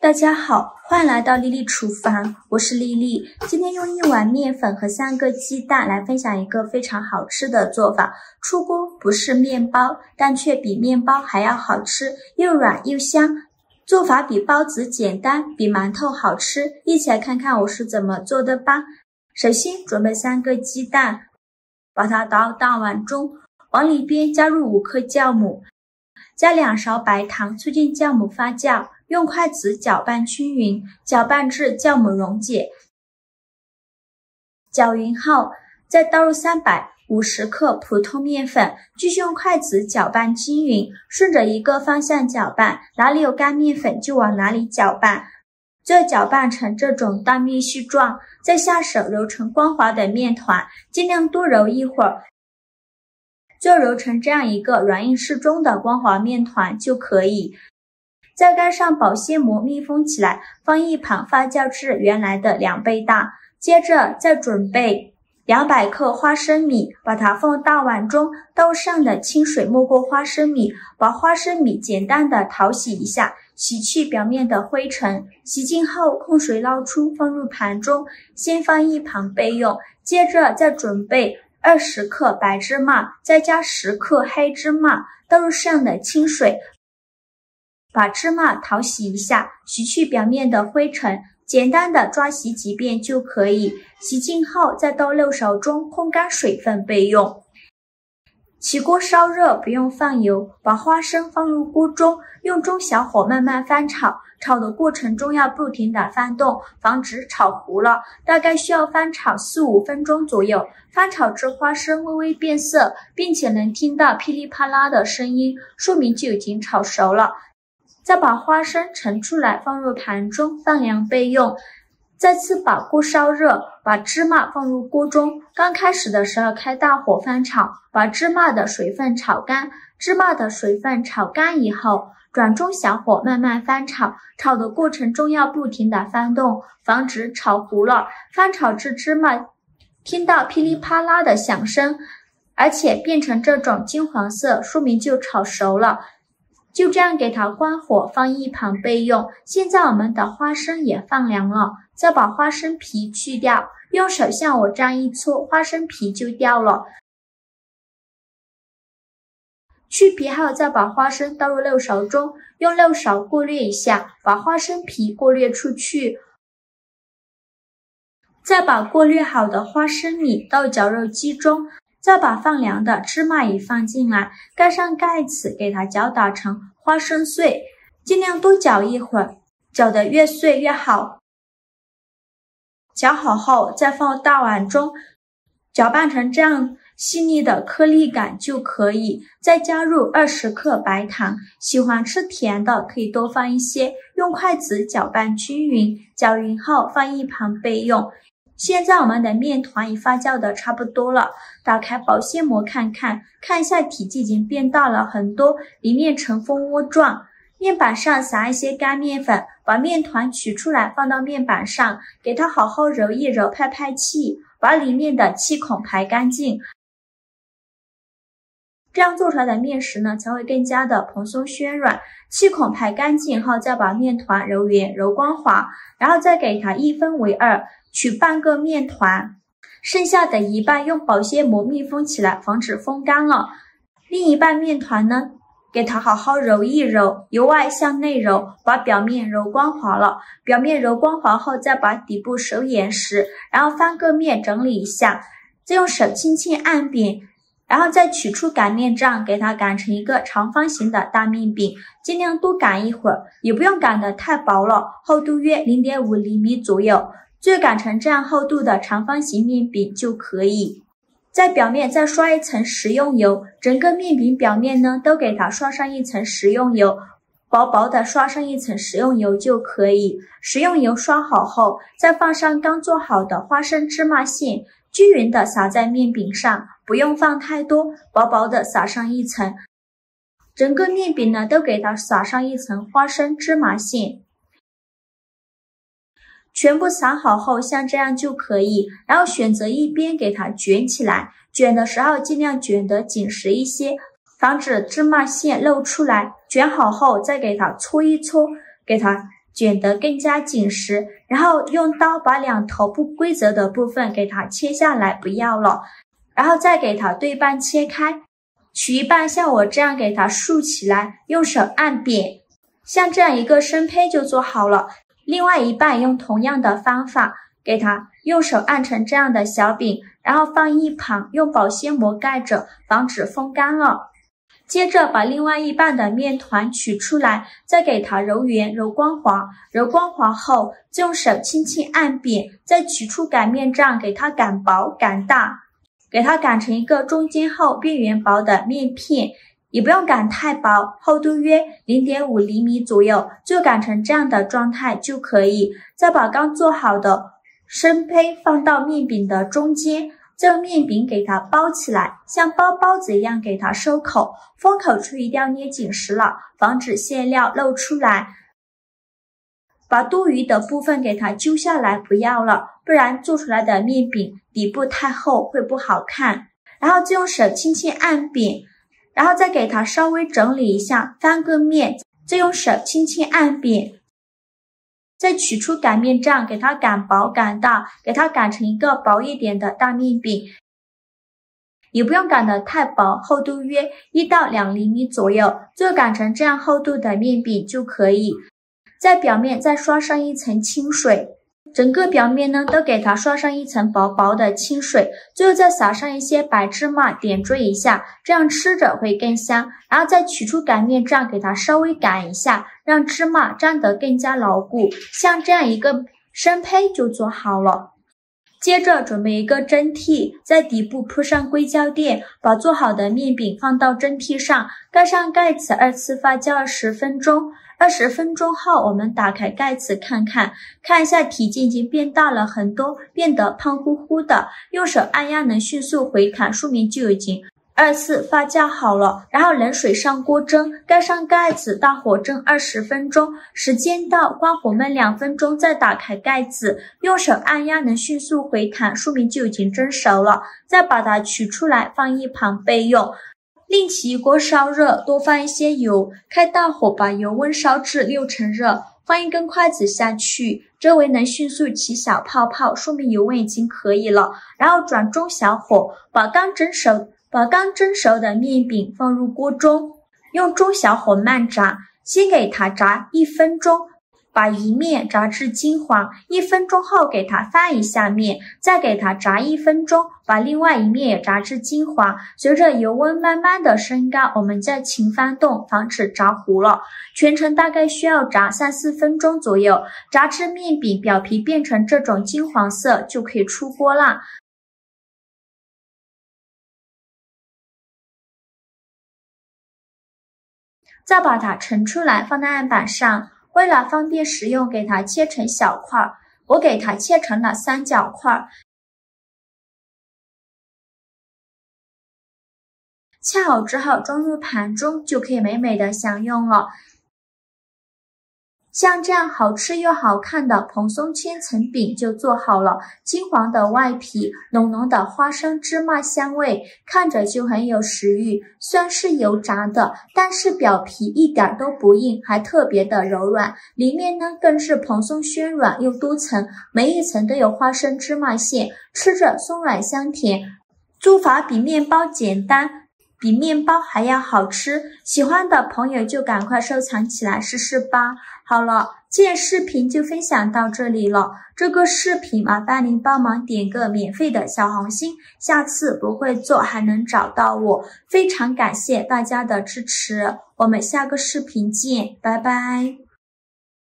大家好，欢迎来到丽丽厨房，我是丽丽。今天用1碗面粉和3个鸡蛋来分享一个非常好吃的做法。出锅不是面包，但却比面包还要好吃，又软又香。做法比包子简单，比馒头好吃。一起来看看我是怎么做的吧。首先准备3个鸡蛋，把它倒大碗中，往里边加入5颗酵母，加2勺白糖，促进酵母发酵。用筷子搅拌均匀，搅拌至酵母溶解。搅匀后，再倒入350克普通面粉，继续用筷子搅拌均匀，顺着一个方向搅拌，哪里有干面粉就往哪里搅拌。最后搅拌成这种大面絮状，再下手揉成光滑的面团，尽量多揉一会儿，最后揉成这样一个软硬适中的光滑面团就可以。再盖上保鲜膜密封起来，放一旁发酵至原来的2倍大。接着再准备200克花生米，把它放大碗中，倒上的清水没过花生米，把花生米简单的淘洗一下，洗去表面的灰尘。洗净后控水捞出，放入盘中，先放一旁备用。接着再准备20克白芝麻，再加10克黑芝麻，倒入上的清水，把芝麻淘洗一下，洗去表面的灰尘，简单的抓洗几遍就可以。洗净后再倒漏勺中，烘干水分备用。起锅烧热，不用放油，把花生放入锅中，用中小火慢慢翻炒。炒的过程中要不停的翻动，防止炒糊了，大概需要翻炒4-5分钟左右。翻炒至花生微微变色，并且能听到噼里啪啦的声音，说明就已经炒熟了。再把花生盛出来，放入盘中，放凉备用。再次把锅烧热，把芝麻放入锅中，刚开始的时候开大火翻炒，把芝麻的水分炒干。芝麻的水分炒干以后，转中小火慢慢翻炒，炒的过程中要不停的翻动，防止炒糊了。翻炒至芝麻听到噼里啪啦的响声，而且变成这种金黄色，说明就炒熟了。就这样给它关火，放一旁备用。现在我们的花生也放凉了，再把花生皮去掉，用手像我这样一搓，花生皮就掉了。去皮后再把花生倒入漏勺中，用漏勺过滤一下，把花生皮过滤出去。再把过滤好的花生米倒绞肉机中，再把放凉的芝麻也放进来，盖上盖子，给它搅打成花生碎，尽量多搅一会儿，搅得越碎越好。搅好后再放大碗中，搅拌成这样细腻的颗粒感就可以。再加入20克白糖，喜欢吃甜的可以多放一些，用筷子搅拌均匀，搅匀后放一旁备用。现在我们的面团已发酵的差不多了，打开保鲜膜看一下体积已经变大了很多，里面呈蜂窝状。面板上撒一些干面粉，把面团取出来放到面板上，给它好好揉一揉，拍拍气，把里面的气孔排干净。这样做出来的面食呢，才会更加的蓬松暄软。气孔排干净后，再把面团揉圆揉光滑，然后再给它1分为2，取半个面团，剩下的一半用保鲜膜密封起来，防止风干了。另一半面团呢，给它好好揉一揉，由外向内揉，把表面揉光滑了。表面揉光滑后，再把底部手严实，然后翻个面整理一下，再用手轻轻按扁，然后再取出擀面杖，给它擀成一个长方形的大面饼，尽量多擀一会儿，也不用擀得太薄了，厚度约0.5厘米左右。最后擀成这样厚度的长方形面饼就可以。在表面再刷一层食用油，整个面饼表面呢都给它刷上一层食用油，薄薄的刷上一层食用油就可以。食用油刷好后，再放上刚做好的花生芝麻馅，均匀的撒在面饼上，不用放太多，薄薄的撒上一层。整个面饼呢都给它撒上一层花生芝麻馅。全部撒好后，像这样就可以，然后选择一边给它卷起来，卷的时候尽量卷得紧实一些，防止芝麻馅露出来。卷好后再给它搓一搓，给它卷得更加紧实，然后用刀把两头不规则的部分给它切下来，不要了，然后再给它对半切开，取一半像我这样给它竖起来，用手按扁，像这样一个生胚就做好了。另外一半用同样的方法给它用手按成这样的小饼，然后放一旁，用保鲜膜盖着，防止风干了。接着把另外一半的面团取出来，再给它揉圆揉光滑，揉光滑后就用手轻轻按扁，再取出擀面杖给它擀薄擀大，给它擀成一个中间厚边缘薄的面片，也不用擀太薄，厚度约 0.5 厘米左右，就擀成这样的状态就可以。再把刚做好的生胚放到面饼的中间，这个面饼给它包起来，像包包子一样给它收口，封口处一定要捏紧实了，防止馅料漏出来。把多余的部分给它揪下来，不要了，不然做出来的面饼底部太厚会不好看。然后就用手轻轻按扁，然后再给它稍微整理一下，翻个面，再用手轻轻按扁，再取出擀面杖给它擀薄擀大，给它擀成一个薄一点的大面饼，也不用擀得太薄，厚度约1到2厘米左右，就擀成这样厚度的面饼就可以。在表面再刷上一层清水，整个表面呢都给它刷上一层薄薄的清水，最后再撒上一些白芝麻点缀一下，这样吃着会更香。然后再取出擀面杖给它稍微擀一下，让芝麻粘得更加牢固，像这样一个生胚就做好了。接着准备一个蒸屉，在底部铺上硅胶垫，把做好的面饼放到蒸屉上，盖上盖子，2次发酵20分钟。20分钟后，我们打开盖子看一下体积已经变大了很多，变得胖乎乎的，用手按压能迅速回弹，说明就已经2次发酵好了。然后冷水上锅蒸，盖上盖子，大火蒸20分钟，时间到，关火焖2分钟，再打开盖子，用手按压能迅速回弹，说明就已经蒸熟了。再把它取出来放一旁备用。另起一锅烧热，多放一些油，开大火把油温烧至6成热，放一根筷子下去，周围能迅速起小泡泡，说明油温已经可以了。然后转中小火，把刚蒸熟的面饼放入锅中，用中小火慢炸，先给它炸1分钟，把一面炸至金黄，1分钟后给它翻一下面，再给它炸1分钟，把另外一面也炸至金黄。随着油温慢慢的升高，我们再勤翻动，防止炸糊了。全程大概需要炸3-4分钟左右，炸至面饼表皮变成这种金黄色就可以出锅啦。再把它盛出来放在案板上，为了方便食用，给它切成小块，我给它切成了3角块。切好之后装入盘中，就可以美美的享用了。像这样好吃又好看的蓬松千层饼就做好了，金黄的外皮，浓浓的花生芝麻香味，看着就很有食欲。虽然是油炸的，但是表皮一点都不硬，还特别的柔软，里面呢更是蓬松暄软又多层，每一层都有花生芝麻馅，吃着松软香甜。做法比面包简单，比面包还要好吃，喜欢的朋友就赶快收藏起来试试吧。好了，今天视频就分享到这里了。这个视频麻烦您帮忙点个免费的小红心，下次不会做还能找到我。非常感谢大家的支持，我们下个视频见，拜拜。